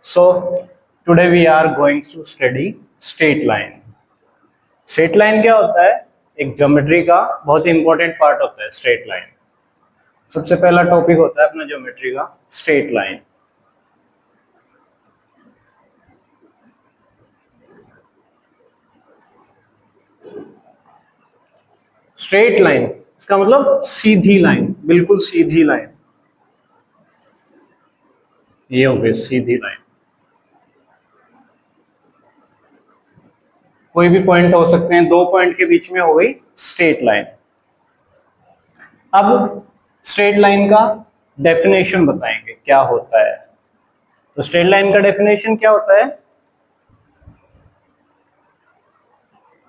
So today we are going to study straight line. Straight line क्या होता है? एक ज्योमेट्री का बहुत ही इंपॉर्टेंट पार्ट होता है स्ट्रेट लाइन. सबसे पहला टॉपिक होता है अपना ज्योमेट्री का स्ट्रेट लाइन. स्ट्रेट लाइन इसका मतलब सीधी लाइन, बिल्कुल सीधी लाइन. ये हो गई सीधी लाइन. कोई भी पॉइंट हो सकते हैं, दो पॉइंट के बीच में हो गई स्ट्रेट लाइन. अब स्ट्रेट लाइन का डेफिनेशन बताएंगे क्या होता है. तो स्ट्रेट लाइन का डेफिनेशन क्या होता है?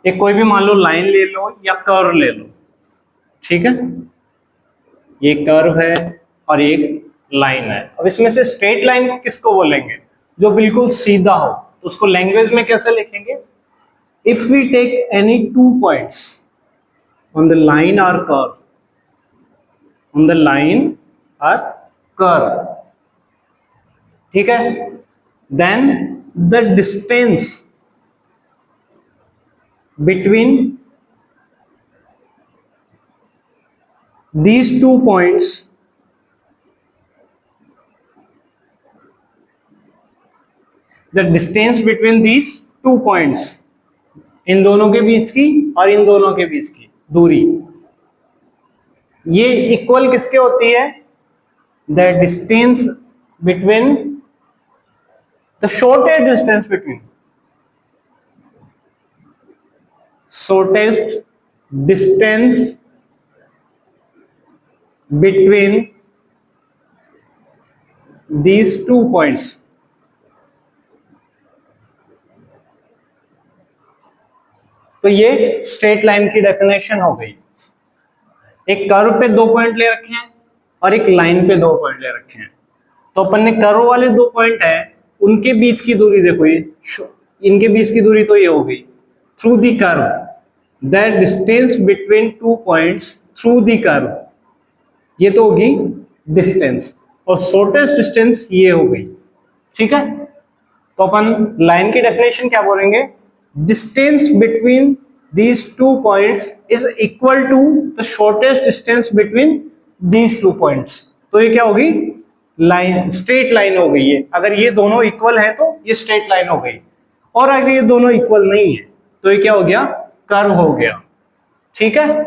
एक कोई भी मान लो लाइन ले लो या कर्व ले लो, ठीक है. ये कर्व है और एक लाइन है. अब इसमें से स्ट्रेट लाइन किसको बोलेंगे? जो बिल्कुल सीधा हो. तो उसको लैंग्वेज में कैसे लिखेंगे? If we take any two points on the line or curve, ठीक है, then the distance between these 2 points इन दोनों के बीच की और इन दोनों के बीच की दूरी, ये इक्वल किसके होती है? The distance between the shortest distance between these 2 points. तो ये स्ट्रेट लाइन की डेफिनेशन हो गई. एक कर्व पे 2 पॉइंट ले रखे हैं और एक लाइन पे 2 पॉइंट ले रखे हैं. तो अपन ने कर्व वाले 2 पॉइंट है, उनके बीच की दूरी देखो, ये इनके बीच की दूरी तो ये हो गई through the curve. That distance between 2 points through the curve, ये तो होगी डिस्टेंस. और शॉर्टेस्ट डिस्टेंस ये हो गई, ठीक है. तो अपन लाइन की डेफिनेशन क्या बोलेंगे? Distance between these 2 points is equal to the shortest distance between these 2 points. तो ये क्या होगी? लाइन, स्ट्रेट लाइन हो गई है. अगर ये दोनों इक्वल है तो ये स्ट्रेट लाइन हो गई, और अगर ये दोनों इक्वल नहीं है तो ये क्या हो गया? कर्व हो गया, ठीक है.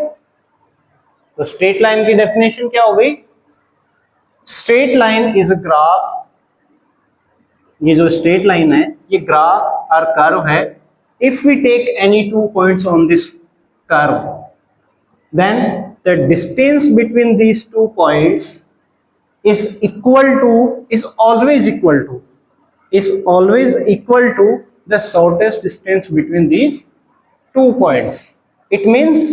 तो स्ट्रेट लाइन की डेफिनेशन क्या हो गई? Straight line is a graph. ये जो स्ट्रेट लाइन है ये ग्राफ और कर्व है. If we take any 2 points on this curve, then the distance between these 2 points is always equal to the shortest distance between these 2 points. It means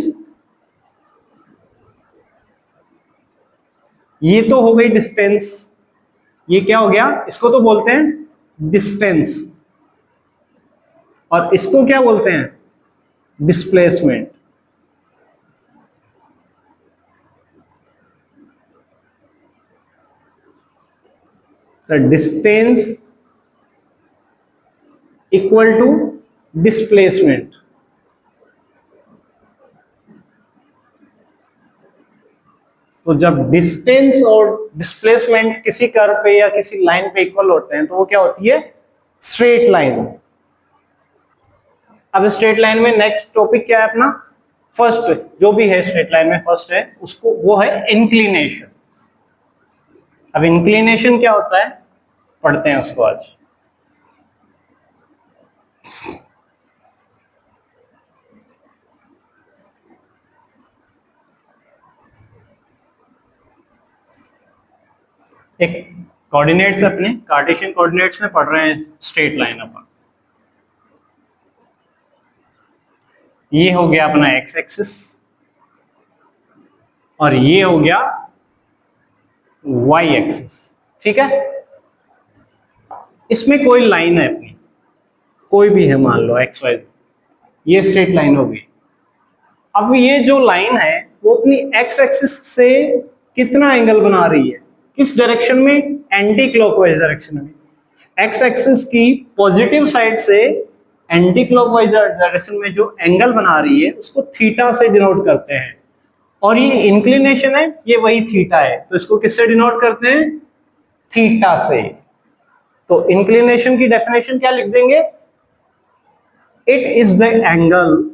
ये तो हो गई डिस्टेंस. ये क्या हो गया? इसको तो बोलते हैं डिस्टेंस, और इसको क्या बोलते हैं? Displacement. The distance equal to displacement. तो जब डिस्टेंस और डिस्प्लेसमेंट किसी कर्व पे या किसी लाइन पे इक्वल होते हैं तो वो क्या होती है? Straight line. अब स्ट्रेट लाइन में नेक्स्ट टॉपिक क्या है अपना? फर्स्ट जो भी है स्ट्रेट लाइन में फर्स्ट है उसको, वो है इंक्लिनेशन. अब इंक्लिनेशन क्या होता है पढ़ते हैं उसको आज. एक कोऑर्डिनेट्स अपने कार्टेशियन कोऑर्डिनेट्स में पढ़ रहे हैं स्ट्रेट लाइन. अपन ये हो गया अपना एक्स एक्सिस और ये हो गया वाई एक्सिस, ठीक है. इसमें कोई लाइन है अपनी, कोई भी है, मान लो एक्स वाई, ये स्ट्रेट लाइन होगी. अब ये जो लाइन है वो अपनी एक्स एक्सिस से कितना एंगल बना रही है? किस डायरेक्शन में? एंटी क्लॉकवाइज डायरेक्शन में. एक्स एक्सिस की पॉजिटिव साइड से एंटी क्लॉकवाइज डायरेक्शन में जो एंगल बना रही है उसको थीटा से डिनोट करते हैं, और ये इंक्लिनेशन है, ये वही थीटा है, तो इसको किससे डिनोट करते हैं? थीटा से। तो इंक्लिनेशन की डेफिनेशन क्या लिख देंगे? It is the angle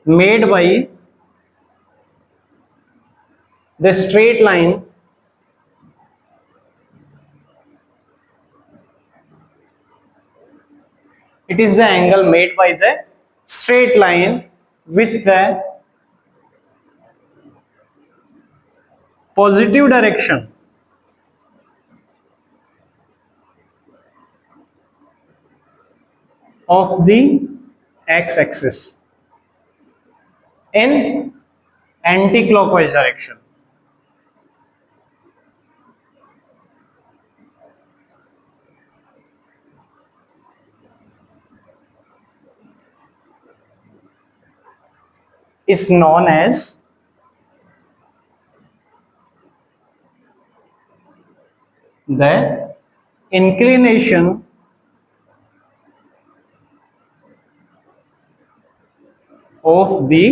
made by the straight line it is the angle made by the straight line with the positive direction of the x-axis in anti-clockwise direction. Is known as the inclination of the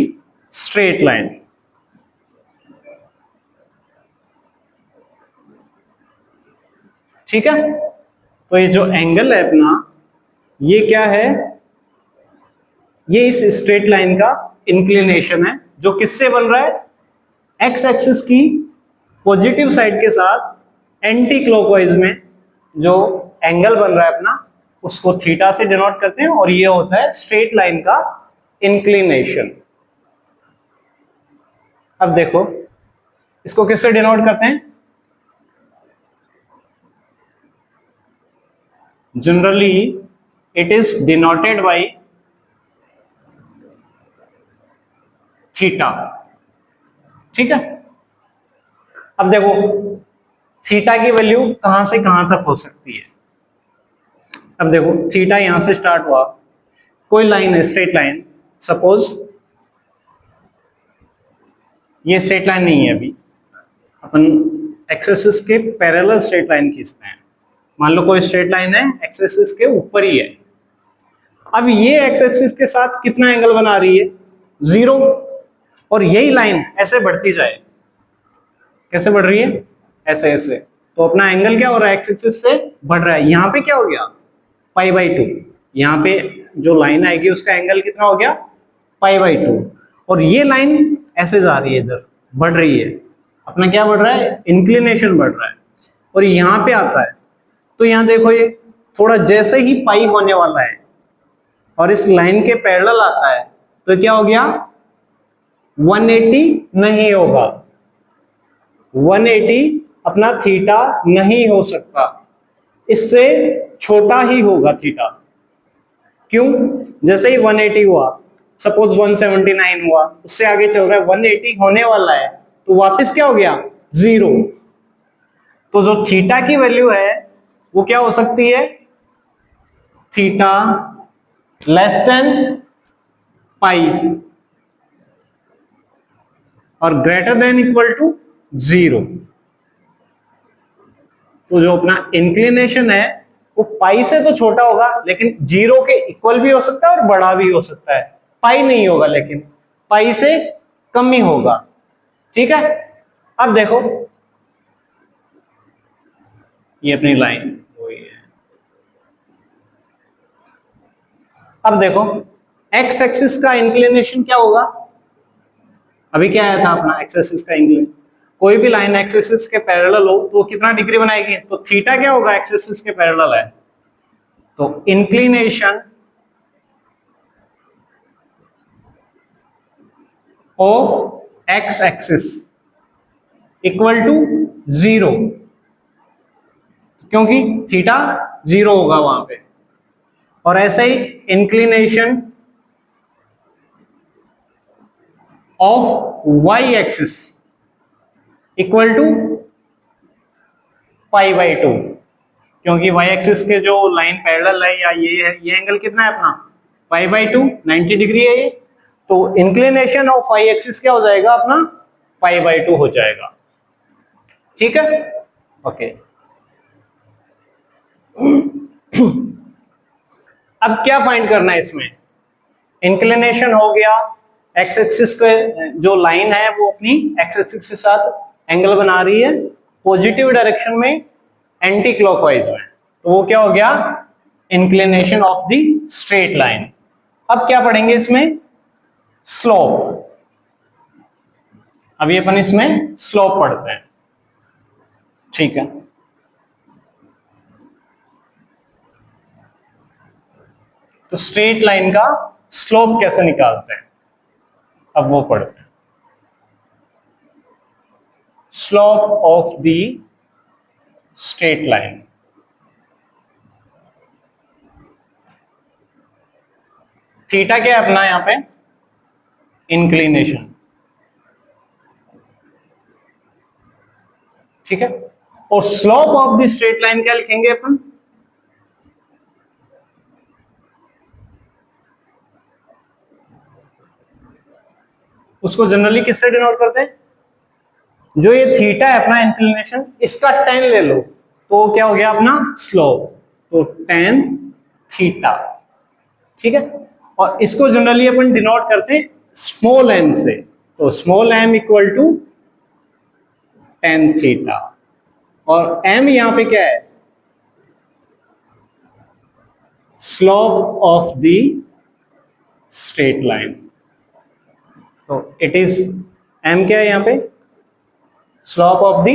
straight line. ठीक है, तो ये जो angle है अपना, ये क्या है? ये इस स्ट्रेट लाइन का इंक्लिनेशन है, जो किससे बन रहा है? एक्स एक्सिस की पॉजिटिव साइड के साथ एंटी क्लॉकवाइज में जो एंगल बन रहा है अपना, उसको थीटा से डिनोट करते हैं, और ये होता है स्ट्रेट लाइन का इंक्लिनेशन। अब देखो इसको किससे डिनोट करते हैं? Generally it is denoted by theta. ठीक है, अब देखो थीटा की वैल्यू कहां से कहां तक हो सकती है। अब देखो थीटा यहां से स्टार्ट हुआ, कोई लाइन है स्ट्रेट लाइन, सपोज ये स्ट्रेट लाइन नहीं है, अभी अपन एक्स एक्सिस के पैरेलल स्ट्रेट लाइन खींचते हैं। मान लो कोई स्ट्रेट लाइन है एक्स एक्सिस के ऊपर ही है, अब ये एक्स एक्सिस के साथ कितना एंगल बना रही है? 0, और यही लाइन ऐसे बढ़ती जाए, कैसे बढ़ रही है? ऐसे ऐसे, तो अपना एंगल क्या हो रहा है? एक्स एक्सिस से बढ़ रहा है। यहाँ पे क्या हो गया? π/2। यहाँ पे जो लाइन आएगी उसका एंगल कितना हो गया? π/2। और ये लाइन ऐसे जा रही है, इधर बढ़ रही है, अपना क्या बढ़ रहा है? इंक्लिनेशन बढ़ रहा है। और यहाँ पे आता है, तो यहाँ देखो ये थोड़ा जैसे ही पाई होने वाला है और इस लाइन के पैरेलल आता है, तो क्या हो गया? 180 नहीं होगा, 180 अपना थीटा नहीं हो सकता, इससे छोटा ही होगा थीटा। क्यों? जैसे ही 180 हुआ, सपोज 179 हुआ, उससे आगे चल रहा है, 180 होने वाला है, तो वापस क्या हो गया? 0। तो जो थीटा की वैल्यू है वो क्या हो सकती है? थीटा लेस देन पाई और ग्रेटर देन इक्वल टू 0। तो जो अपना इंक्लिनेशन है वो पाई से तो छोटा होगा, लेकिन 0 के इक्वल भी हो सकता है और बड़ा भी हो सकता है। पाई नहीं होगा, लेकिन पाई से कम ही होगा। ठीक है, अब देखो ये अपनी लाइन वही है। अब देखो एक्स एक्सिस का इंक्लिनेशन क्या होगा? अभी क्या आया था अपना एक्स एक्सिस का इंक्लिनेशन? कोई भी लाइन एक्स एक्सिस के पैरेलल हो तो कितना डिग्री बनाएगी? तो थीटा क्या होगा? एक्स एक्सिस के पैरेलल है, तो inclination of X axis equal to 0, क्योंकि थीटा 0 होगा वहां पे। और ऐसे ही inclination of Y axis equal to π/2, क्योंकि वाई एक्सिस के जो लाइन पैरेलल है या ये है, ये एंगल कितना है अपना? π/2, 90 डिग्री है ये। तो इंक्लिनेशन ऑफ वाई एक्सिस क्या हो जाएगा अपना? π/2 हो जाएगा। ठीक है, ओके। अब क्या फाइंड करना है इसमें, इंक्लिनेशन हो गया, एक्स एक्सिस के जो लाइन है वो अपनी एक्स एक्सिस के साथ एंगल बना रही है पॉजिटिव डायरेक्शन में, एंटी क्लॉकवाइज में, तो वो क्या हो गया, inclination of the straight line. अब क्या पढ़ेंगे इसमें, स्लोप। अभी अपन इसमें स्लोप पढ़ते हैं, ठीक है। तो स्ट्रेट लाइन का स्लोप कैसे निकालते हैं, अब वो पढ़ते हैं। Slope of the straight line, theta क्या है अपना यहां पे, इंक्लिनेशन, ठीक है। और slope of the straight line क्या लिखेंगे अपन, उसको जनरली किससे डिनोट करते हैं, जो ये थीटा है अपना इंक्लिनेशन, इसका tan ले लो तो क्या हो गया अपना स्लोप, तो tan थीटा, ठीक है। और इसको जनरली अपन डिनोट करते हैं स्मॉल m से, तो small m equal to tan theta, और m यहां पे क्या है, slope of the straight line, तो इट इज m क्या है यहां पे, slope of the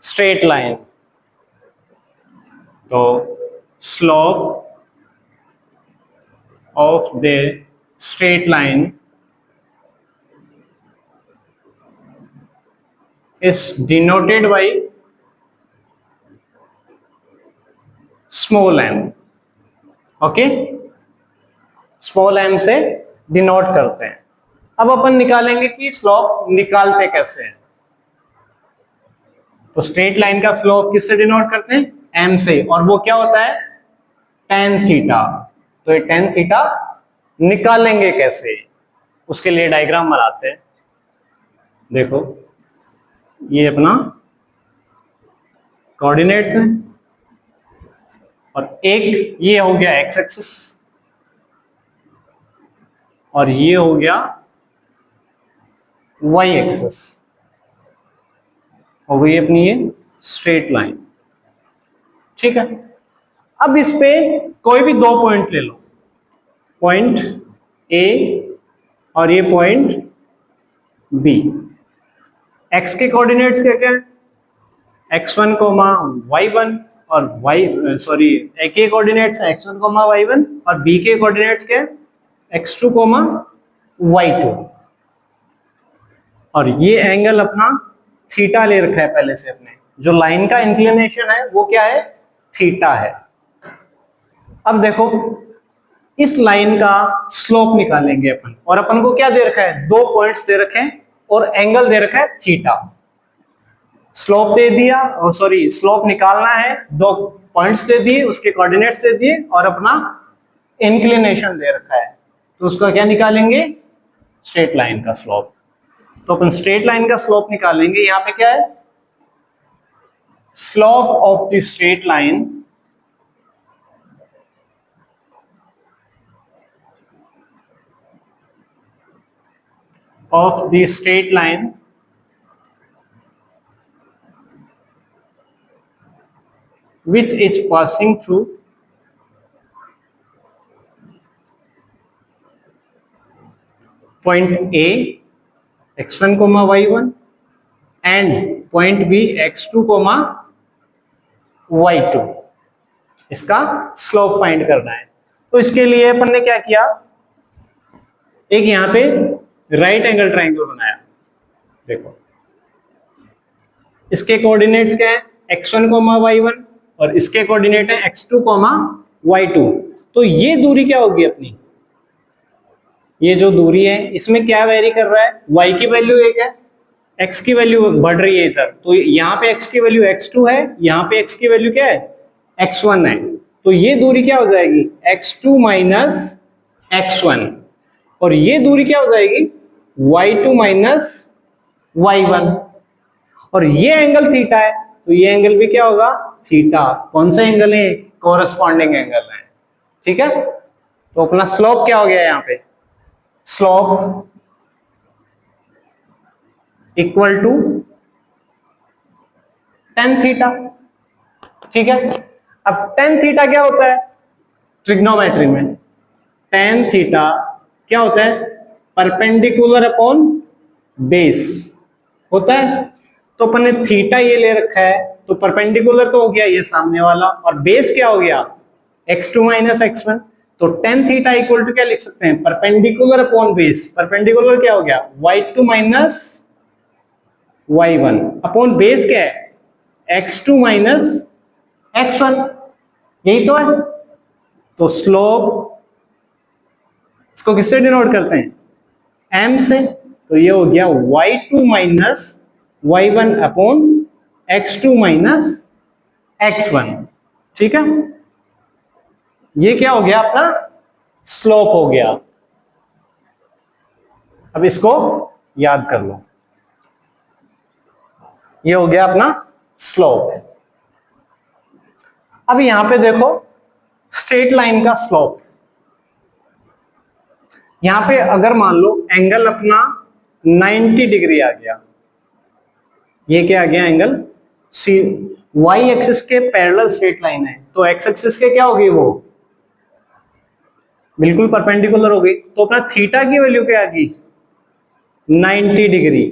straight line, तो slope of the straight line is denoted by small m, okay, small m से डिनोट करते हैं। अब अपन निकालेंगे कि स्लोप निकालते कैसे हैं, तो स्ट्रेट लाइन का स्लोप किससे डिनोट करते हैं, m से, और वो क्या होता है tan थीटा, तो ये tan थीटा निकालेंगे कैसे, उसके लिए डायग्राम बनाते हैं। देखो ये अपना कोऑर्डिनेट्स हैं, और एक ये हो गया एक्स एक्सिस, और ये हो गया वाई एक्सिस, हो गई अपनी ये स्ट्रेट लाइन, ठीक है। अब इस पे कोई भी दो पॉइंट ले लो, पॉइंट ए और ये पॉइंट बी, एक्स के कोऑर्डिनेट्स क्या क्या है, x1 y1, और ए के कोऑर्डिनेट्स x1 y1, और बी के कोऑर्डिनेट्स क्या है x2 y2, और ये एंगल अपना थीटा ले रखा है पहले से अपने, जो लाइन का इंक्लिनेशन है वो क्या है, थीटा है। अब देखो इस लाइन का स्लोप निकालेंगे अपन, और अपन को क्या दे रखा है, दो पॉइंट्स दे रखे हैं और एंगल दे रखा है थीटा, स्लोप दे दिया, और स्लोप निकालना है, दो पॉइंट्स दे दिए, उसके कोऑर्डिनेट्स दे दिए, और अपना इंक्लिनेशन दे रखा है, तो उसका क्या निकालेंगे, स्ट्रेट लाइन का स्लोप। तो अपन स्ट्रेट लाइन का स्लोप निकालेंगे, यहां पे क्या है, slope of the straight line of the straight line which is passing through point A x1 y1 and point B x2 y2, इसका स्लोप फाइंड करना है। तो इसके लिए अपन ने क्या किया, एक यहां पे राइट एंगल ट्राइंगल बनाया, देखो इसके कोऑर्डिनेट्स क्या है x1 y1, और इसके कोऑर्डिनेट है x2 y2, तो ये दूरी क्या होगी अपनी, ये जो दूरी है इसमें क्या वेरी कर रहा है, y की वैल्यू एक है, x की वैल्यू बढ़ रही है इधर, तो यहाँ पे x की वैल्यू x2 है, यहाँ पे x की वैल्यू क्या है x1 है, तो ये दूरी क्या हो जाएगी x2 माइनस x1, और ये दूरी क्या हो जाएगी y2 माइनस y1, और ये एंगल थीटा है, तो ये एंगल भी क्या होगा, थीटा। कौन सा एंगल है, कोरस्पॉन्डिंग एंगल है, ठीक है। तो अपना स्लोप क्या हो गया यहाँ पे, slope equal to tan theta, ठीक है। अब टेन थीटा क्या होता है ट्रिग्नोमेट्री में, टेन थीटा क्या होता है, परपेंडिकुलर अपॉन बेस होता है। तो अपन ने थीटा ये ले रखा है, तो परपेंडिकुलर तो हो गया ये सामने वाला, और बेस क्या हो गया x2 माइनस x1। तो टेन थीटा इक्वल टू क्या लिख सकते हैं, परपेंडिकुलर अपॉन बेस, परपेंडिकुलर क्या हो गया y2 minus y1 upon base क्या है x2 माइनस x1, यही तो है। तो स्लोप इसको किससे डिनोट करते हैं, m से। तो ये हो गया y2 minus y1 upon x2 minus x1, ठीक है। ये क्या हो गया अपना स्लोप हो गया। अब इसको याद कर लो, ये हो गया अपना स्लोप। अब यहां पे देखो स्ट्रेट लाइन का स्लोप, यहां पे अगर मान लो एंगल अपना 90 डिग्री आ गया, ये क्या आ गया एंगल सी, वाई एक्सिस के पैरेलल स्ट्रेट लाइन है, तो एक्स एक्सिस के क्या होगी वो बिल्कुल परपेंडिकुलर हो गई। तो अपना थीटा की वैल्यू क्या आ गई 90 डिग्री,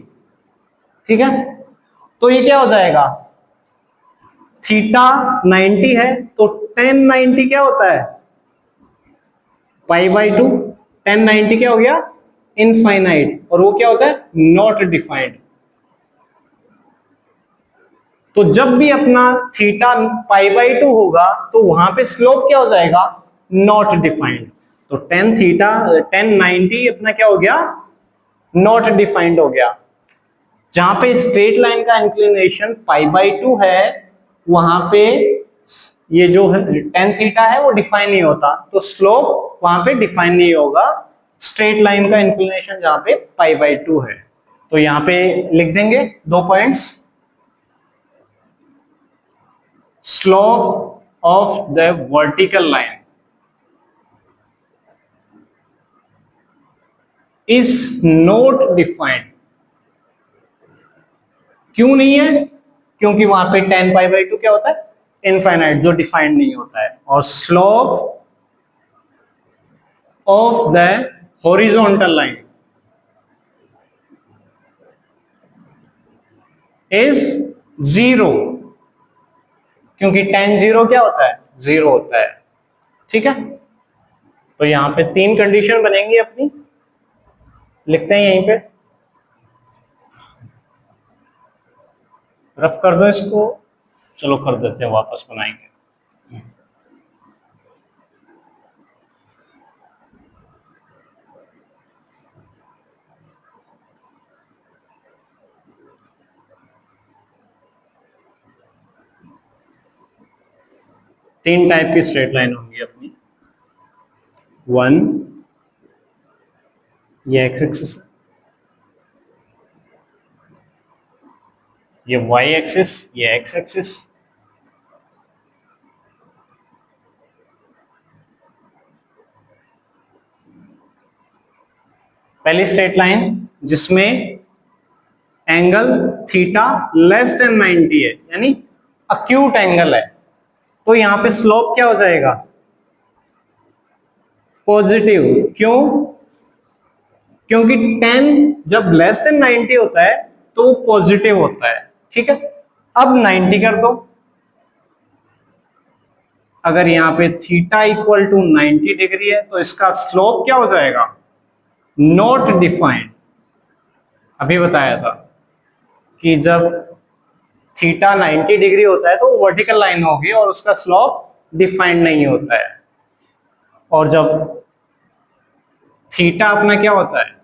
ठीक है। तो ये क्या हो जाएगा, थीटा 90 है तो टेन 90 क्या होता है पाई बाई टू, टेन 90 क्या हो गया इनफाइनाइट, और वो क्या होता है नॉट डिफाइंड। तो जब भी अपना थीटा पाई बाई टू होगा तो वहां पे स्लोप क्या हो जाएगा नॉट डिफाइंड। तो टेन थीटा टेन 90 अपना क्या हो गया नॉट डिफाइंड हो गया। जहां पे स्ट्रेट लाइन का इंक्लिनेशन पाई बाई टू है वहां पे ये जो है टेन थीटा है वो डिफाइन नहीं होता, तो स्लोप वहां पे डिफाइन नहीं होगा स्ट्रेट लाइन का इंक्लिनेशन जहां पे पाई बाई टू है। तो यहां पे लिख देंगे दो points, slope of the vertical line is not defined। क्यों नहीं है, क्योंकि वहां पे टेन पाई बाई टू क्या होता है इनफाइनाइट, जो डिफाइंड नहीं होता है। और slope of the horizontal line is zero, क्योंकि टेन जीरो क्या होता है जीरो होता है, ठीक है। तो यहां पे तीन कंडीशन बनेंगी अपनी, लिखते हैं यहीं पे, रफ कर दो इसको, चलो कर देते हैं वापस बनाएंगे। तीन टाइप की स्ट्रेट लाइन होंगी अपनी, वन ये एक्स एक्सिस, ये वाई एक्सिस, ये एक्स एक्सिस, पहली स्ट्रेट लाइन जिसमें एंगल थीटा लेस देन 90 है, यानी अक्यूट एंगल है, तो यहां पे स्लोप क्या हो जाएगा पॉजिटिव। क्यों, क्योंकि 10 जब लेस देन 90 होता है तो पॉजिटिव होता है, ठीक है। अब 90 कर दो, अगर यहां पे थीटा इक्वल टू 90 डिग्री है तो इसका स्लोप क्या हो जाएगा नॉट डिफाइंड। अभी बताया था कि जब थीटा 90 डिग्री होता है तो वो वर्टिकल लाइन होगी और उसका स्लोप डिफाइंड नहीं होता है। और जब थीटा अपना क्या होता है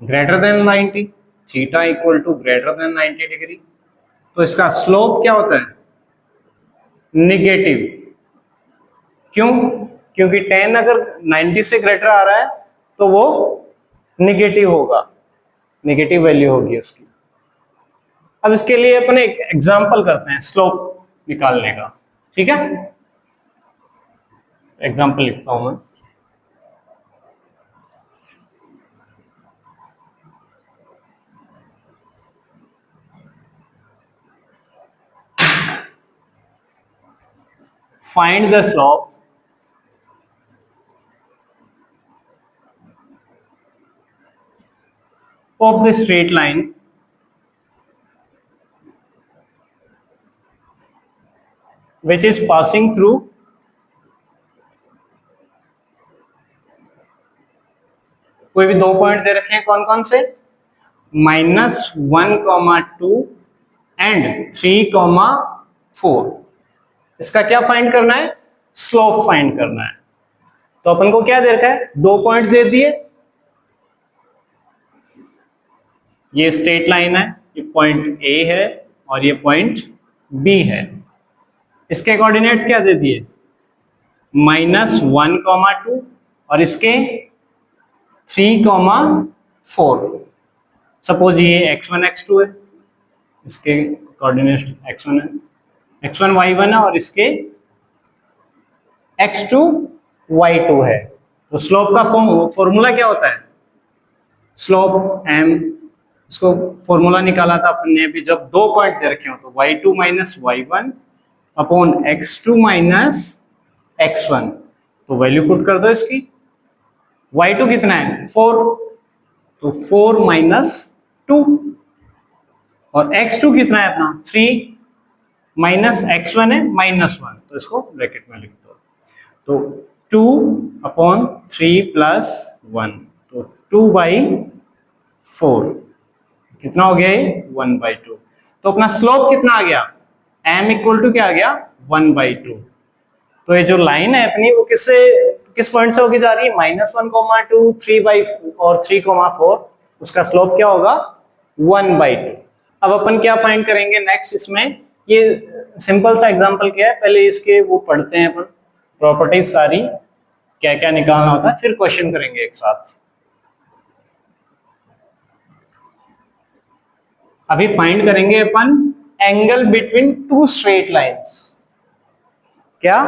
greater than 90, theta equal to greater than 90 degree, तो इसका स्लोप क्या होता है निगेटिव। क्यों, क्योंकि 10 अगर 90 से ग्रेटर आ रहा है तो वो निगेटिव होगा, निगेटिव वैल्यू होगी उसकी। अब इसके लिए अपन एक एग्जांपल करते हैं स्लोप निकालने का, ठीक है। एग्जांपल लिखता हूं मैं। Find the slope of the straight line which is passing through कोई भी दो पॉइंट दे रखे हैं, कौन कौन से, -1,2 एंड 3,4। इसका क्या फाइंड करना है, स्लोप फाइंड करना है। तो अपन को क्या दे रखा है, दो पॉइंट दे दिए, ये स्ट्रेट लाइन है, ये पॉइंट ए है और ये पॉइंट बी है। इसके कोऑर्डिनेट्स क्या दे दिए, -1,2 और इसके 3,4। सपोज ये x1 x2 है, इसके कोऑर्डिनेट x1 है, x1 y1 है और इसके x2 y2 है। तो स्लोप का फॉर्मूला क्या होता है, स्लोप m, इसको फॉर्मूला निकाला था अपन ने अभी, जब दो पॉइंट दे रखे हो तो y2 minus y1 upon x2 minus x1। तो वैल्यू पुट कर दो इसकी, y2 कितना है 4, तो 4 माइनस 2 और x2 कितना है अपना 3 माइनस x1 है -1, तो इसको ब्रैकेट में लिख दो। तो 2/3 प्लस 1, तो 2/4 कितना हो गया ये 1/2। तो अपना स्लोप कितना आ गया, m इक्वल टू क्या आ गया 1/2। तो ये जो लाइन है अपनी वो किस पॉइंट से होके जा रही है, -1,2 3 और 3,4, उसका स्लोप क्या होगा 1/2। अब अपन क्या फाइंड करेंगे नेक्स्ट, इसमें ये सिंपल सा एग्जांपल क्या है, पहले इसके वो पढ़ते हैं अपन प्रॉपर्टीज सारी, क्या क्या निकालना होता है, फिर क्वेश्चन करेंगे एक साथ। अभी फाइंड करेंगे अपन angle between two straight lines. क्या,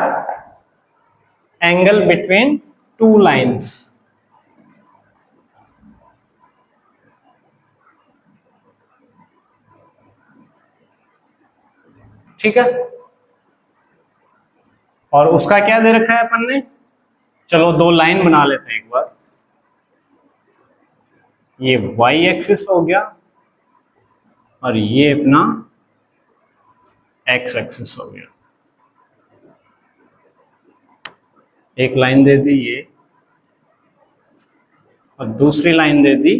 एंगल बिटवीन टू लाइंस। ठीक है, और उसका क्या दे रखा है अपन ने, चलो दो लाइन बना लेते हैं एक बार। ये y एक्सिस हो गया और ये अपना x एक्सिस हो गया। एक लाइन दे दी ये और दूसरी लाइन दे दी,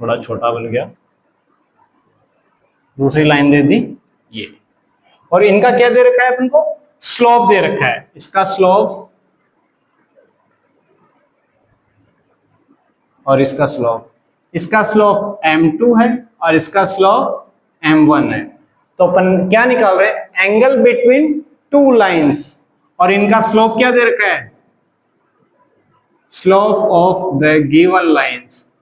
थोड़ा छोटा बन गया, दूसरी लाइन दे दी ये, और इनका क्या दे रखा है अपन को, स्लोप दे रखा है। इसका स्लोप और इसका स्लोप, इसका स्लोप m2 है और इसका स्लोप m1 है। तो अपन क्या निकाल रहे हैं, एंगल बिटवीन टू लाइंस, और इनका स्लोप क्या दे रखा है, slope of the given lines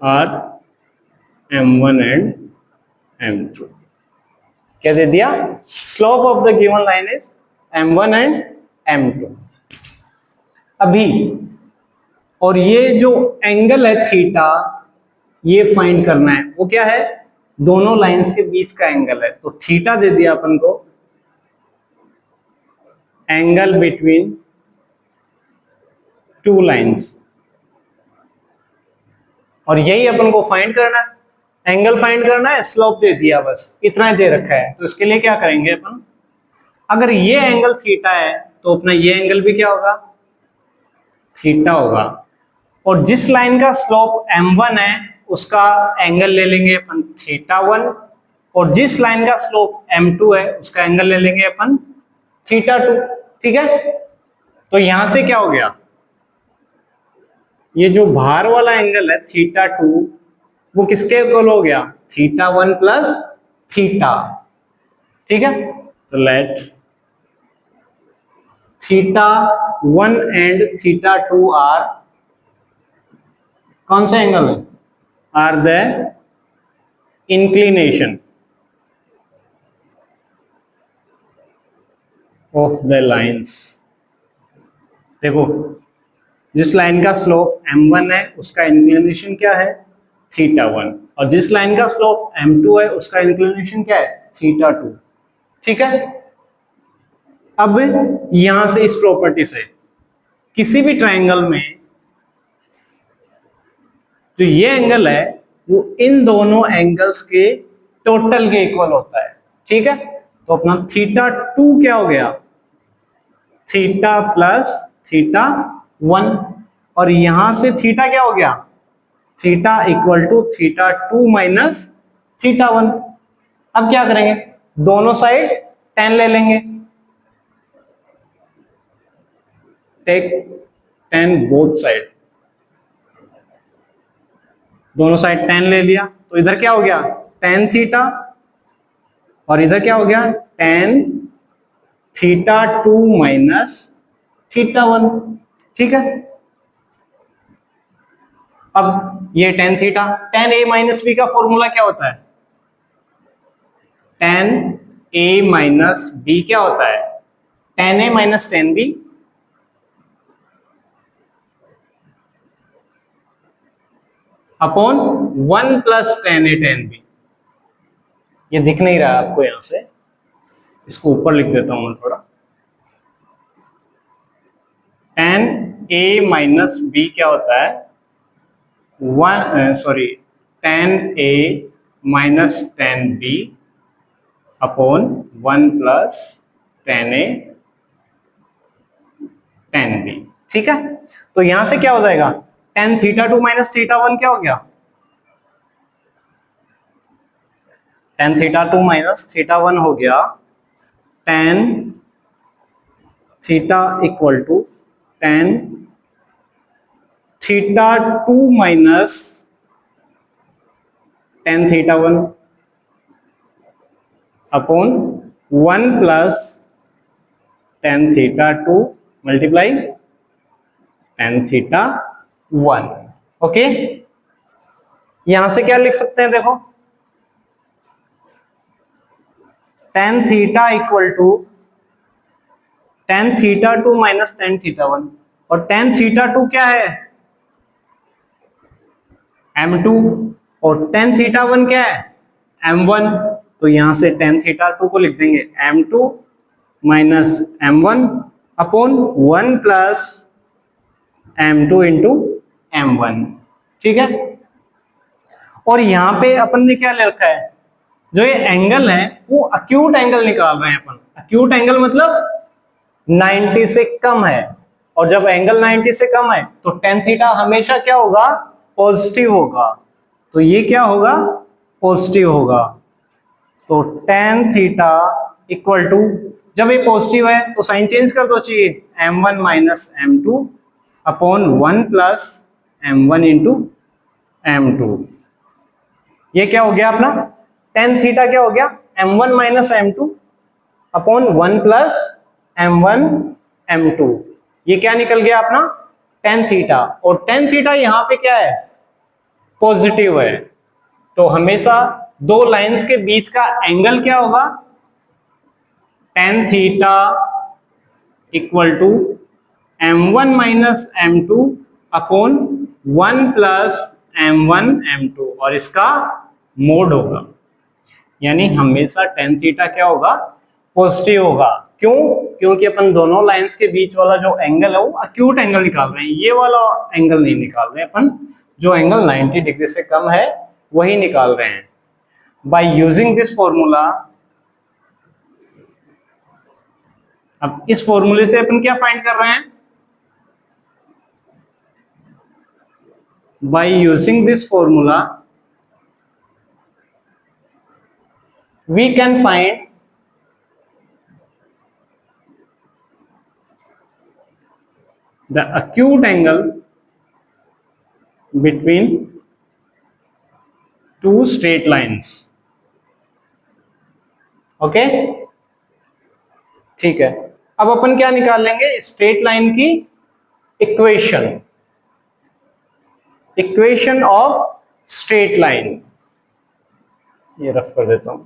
are m1 and m2। क्या दे दिया, slope of the given line is m1 and m2। अभी और ये जो एंगल है थीटा, ये फाइंड करना है, वो क्या है, दोनों लाइंस के बीच का एंगल है। तो थीटा दे दिया अपन को, एंगल बिटवीन टू लाइंस, और यही अपन को फाइंड करना है, एंगल फाइंड करना है, स्लोप दे दिया, बस इतना ही दे रखा है। तो इसके लिए क्या करेंगे अपन, अगर ये एंगल थीटा है तो अपना ये एंगल भी क्या होगा, थीटा होगा, और जिस लाइन का स्लोप m1 है उसका एंगल ले लेंगे अपन θ1, और जिस लाइन का स्लोप m2 है उसका एंगल ले लेंगे अपन θ2। ठीक है, तो यहां से क्या हो गया, ये जो बाहर वाला एंगल है θ2 वो किसके इक्वल हो गया, θ1 प्लस थीटा। ठीक है, तो लेट θ1 एंड θ2 आर कौन से एंगल है? Are the inclination of the lines. देखो, जिस लाइन का स्लोप m1 है उसका इंक्लिनेशन क्या है? θ1, और जिस लाइन का स्लोप m2 है उसका इंक्लिनेशन क्या है? θ2। ठीक है। अब यहां से इस प्रॉपर्टी से किसी भी ट्रायंगल में जो ये एंगल है वो इन दोनों एंगल्स के टोटल के इक्वल होता है। ठीक है, तो अपना θ2 क्या हो गया? थीटा प्लस θ1, और यहां से थीटा क्या हो गया? Theta equal to θ2 minus θ1। अब क्या करेंगे? दोनों साइड tan ले लेंगे। टेक tan बोथ साइड, दोनों साइड tan ले लिया तो इधर क्या हो गया? tan थीटा, और इधर क्या हो गया? tan θ2 minus θ1। ठीक है। अब ये tan theta, tan a minus B का फॉर्मूला क्या होता है? tan a माइनस बी क्या होता है? tan a minus tan b upon 1 plus tan a tan b। ये दिख नहीं रहा आपको यहां से, इसको ऊपर लिख देता हूं मैं थोड़ा। tan a माइनस b क्या होता है? tan a minus tan b upon 1 plus tan a tan b। ठीक है, तो यहां से क्या हो जाएगा? tan θ2 माइनस θ1 क्या हो गया? tan θ2 माइनस θ1 हो गया tan theta equal to tan θ2 minus tan θ1 upon 1 plus tan θ2 multiply tan θ1। Okay, यहां से क्या लिख सकते हैं? देखो, tan theta equal to tan θ2 minus tan θ1, और tan θ2 क्या है? m2, और tan θ1 क्या है? m1। तो यहां से tan θ2 को लिख देंगे m2 minus m1 upon 1 plus m2 into m1। ठीक है, और यहां पे अपन ने क्या ले रखा है? जो ये एंगल है वो अक्यूट एंगल निकाल रहे हैं अपन। अक्यूट एंगल मतलब 90 से कम है, और जब एंगल 90 से कम है तो tan थीटा हमेशा क्या होगा? पॉजिटिव होगा। तो ये क्या होगा? पॉजिटिव होगा। तो tan थीटा इक्वल टू, जब ये पॉजिटिव है तो साइन चेंज कर दो चाहिए, m1 minus m2 upon 1 plus m1 into m2। ये क्या हो गया अपना? tan थीटा क्या हो गया? m1 minus m2 upon 1 plus m1 m2। ये क्या निकल गया अपना? tan थीटा, और tan थीटा यहां पे क्या है? पॉजिटिव है। तो हमेशा दो लाइंस के बीच का एंगल क्या होगा? tan theta equal to m1 minus m2 upon 1 plus m1 m2, और इसका मोड होगा। यानी हमेशा tan थीटा क्या होगा? पॉजिटिव होगा। क्यों? क्योंकि अपन दोनों लाइंस के बीच वाला जो एंगल है वो अक्यूट एंगल निकाल रहे हैं, ये वाला एंगल नहीं निकाल रहे हैं अपन। जो एंगल 90 डिग्री से कम है वही निकाल रहे हैं। बाय यूजिंग दिस फॉर्मूला, अब इस फॉर्मूले से अपन क्या फाइंड कर रहे हैं? By using this formula we can find the acute angle between two straight lines। Okay, ठीक है। अब अपन क्या निकाल लेंगे, स्ट्रेट लाइन की equation, equation of straight line. ये रफ कर देता हूं।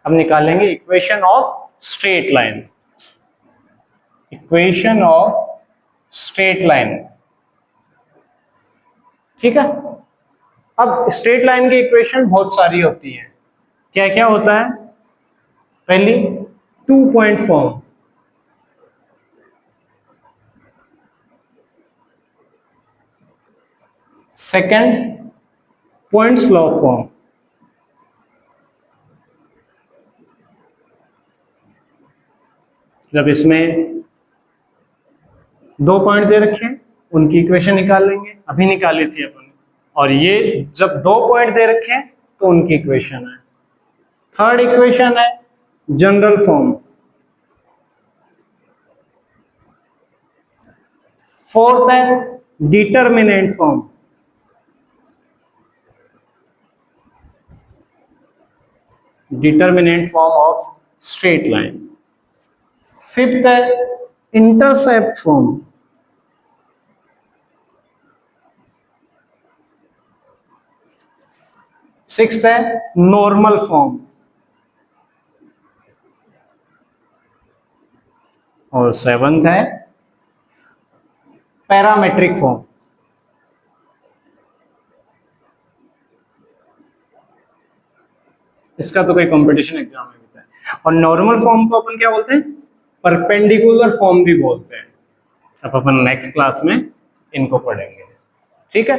अब निकालेंगे equation of straight line, equation of straight line. ठीक है। अब स्ट्रेट लाइन की इक्वेशन बहुत सारी होती है। क्या क्या होता है? पहली 2 point form, second points law form, जब इसमें 2 पॉइंट दे रखे हैं उनकी इक्वेशन निकाल लेंगे, अभी निकाली थी अपन। और ये जब 2 पॉइंट दे रखे हैं तो उनकी इक्वेशन है। थर्ड इक्वेशन है जनरल फॉर्म, फोर्थ है determinant form, determinant form of straight line. Fifth है इंटरसेप्ट फॉर्म, सिक्स्थ है नॉर्मल फॉर्म, और सेवंथ है पैरामेट्रिक फॉर्म। इसका तो कोई कंपटीशन एग्जाम में होता है। और नॉर्मल फॉर्म को अपन क्या बोलते हैं? परपेंडिकुलर फॉर्म भी बोलते हैं। अब अपन नेक्स्ट क्लास में इनको पढ़ेंगे। ठीक है।